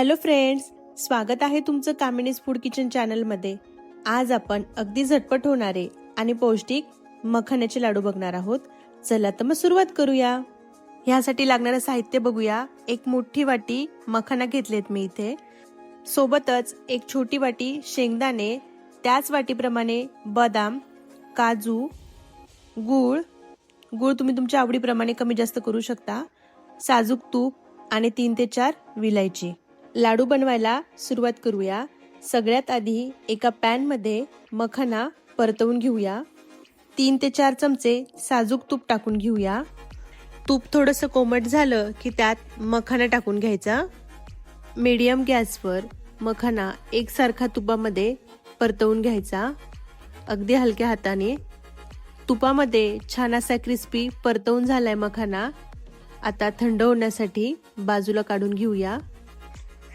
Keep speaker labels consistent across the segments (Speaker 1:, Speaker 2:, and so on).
Speaker 1: Hello friends, स्वागत आहे तुमचं कामिनीज फूड किचन चॅनलमध्ये। आज आपण अगदी झटपट होणारे आणि पौष्टिक मखाण्याचे लाडू बघणार आहोत। चला तर मग सुरुवात करूया। ह्यासाठी लागणारे साहित्य बघूया। एक मोठी वाटी मखाना घेतलेत मी इथे, सोबतच एक छोटी वाटी शेंगदाणे, त्याच वाटीप्रमाणे बदाम, काजू, गूळ तुम्ही तुमच्या आवडीप्रमाणे कमी जास्त करू शकता, साजूक तूप आणि 3 ते 4 विलायची। लाडू बनवायला सुरुवात करूया। सगळ्यात आधी एका पॅन मध्ये मखाना परतवून घेऊया। 3 ते 4 चमचे साजूक तूप टाकून घेऊया। तूप थोडंसं कोमट झालं की त्यात मखाना टाकून घ्यायचा। मीडियम गॅसवर मखाना एकसारखा तुपामध्ये परतवून घ्यायचा, अगदी हलक्या हाताने। तुपामध्ये छान असा क्रिस्पी परतवून झालाय मखाना। आता थंड होण्यासाठी बाजूला काढून घेऊया।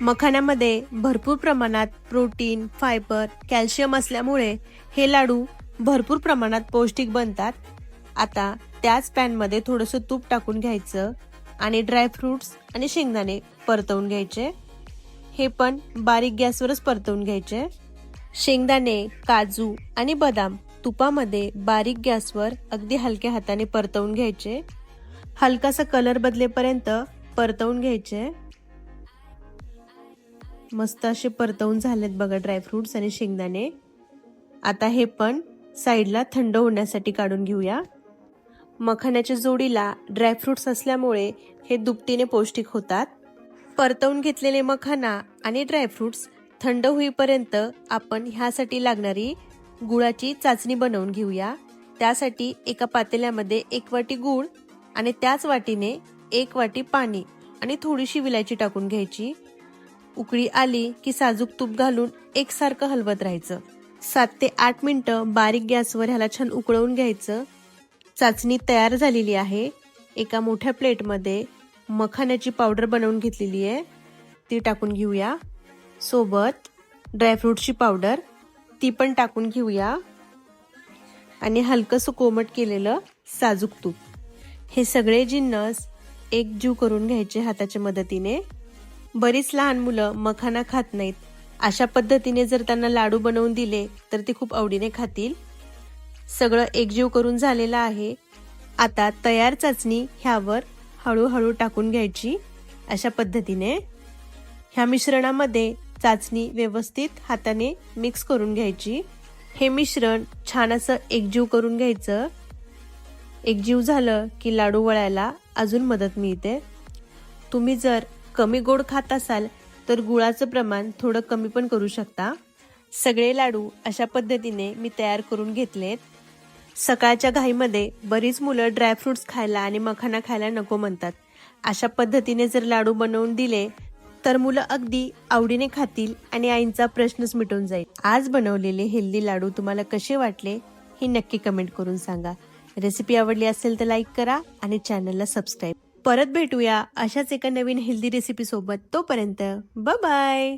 Speaker 1: मखाण्यामध्ये भरपूर प्रमाणात प्रोटीन, फायबर, कॅल्शियम असल्यामुळे हे लाडू भरपूर प्रमाणात पौष्टिक बनतात। आता त्याच पॅन मध्ये थोडंसं तूप टाकून घ्यायचं आणि ड्रायफ्रुट्स आणि शेंगदाणे परतवून घ्यायचे। हे पण बारीक गॅसवरच परतवून घ्यायचे। शेंगदाणे, काजू आणि बदाम तुपामध्ये बारीक गॅसवर अगदी हलक्या हाताने परतवून घ्यायचे। हलकासा कलर बदलेपर्यंत परतवून घ्यायचे। मस्त असे परतवून झालेत बघा ड्रायफ्रुट्स आणि शेंगदाणे। आता हे पण साईडला थंड होण्यासाठी काढून घेऊया। मखाण्याच्या जोडीला ड्रायफ्रुट्स असल्यामुळे हे दुपटीने पौष्टिक होतात। परतवून घेतलेले मखाना आणि ड्रायफ्रुट्स थंड होईपर्यंत आपण ह्यासाठी लागणारी गुळाची चाचणी बनवून घेऊया। त्यासाठी एका पातेल्यामध्ये 1 वाटी गूळ आणि त्याच वाटीने 1 वाटी पाणी आणि थोडीशी विलायची टाकून घ्यायची। उकळी आली की साजूक तूप घालून एकसारखं हलवत राहायचं। 7 ते 8 मिनिटं बारीक गॅसवर ह्याला छान उकळवून घ्यायचं। चाचणी तयार झालेली आहे। एका मोठ्या प्लेटमध्ये मखाण्याची पावडर बनवून घेतलेली आहे, ती टाकून घेऊया। सोबत ड्रायफ्रुटची पावडर ती पण टाकून घेऊया आणि हलकंसं कोमट केलेलं साजूक तूप, हे सगळे जिन्नस एकजीव करून घ्यायचे हाताच्या मदतीने। बरीच लहान मुलं मखाना खात नाहीत, अशा पद्धतीने जर त्यांना लाडू बनवून दिले तर ते खूप आवडीने खातील। सगळं एकजीव करून झालेलं आहे। आता तयार चाचणी ह्यावर हळूहळू टाकून घ्यायची, अशा पद्धतीने। ह्या मिश्रणामध्ये चाचणी व्यवस्थित हाताने मिक्स करून घ्यायची। हे मिश्रण छान असं एकजीव करून घ्यायचं। एकजीव झालं की लाडू वळायला अजून मदत मिळते। तुम्ही जर कमी गोड खात असाल तर गुळाचं प्रमाण थोडं कमी पण करू शकता। सगळे लाडू अशा पद्धतीने मी तयार करून घेतलेत। सकाळच्या घाईमध्ये बरीच मुलं ड्रायफ्रुट्स खायला आणि मखाना खायला नको म्हणतात। अशा पद्धतीने जर लाडू बनवून दिले तर मुलं अगदी आवडीने खातील आणि आईंचा प्रश्नच मिटून जाईल। आज बनवलेले हेल्दी लाडू तुम्हाला कसे वाटले हे नक्की कमेंट करून सांगा। रेसिपी आवडली असेल तर लाईक करा आणि चॅनलला सबस्क्राईब। परत भेटूया अशाच एका नवीन हेल्दी रेसिपी सोबत। तोपर्यंत बाय बाय।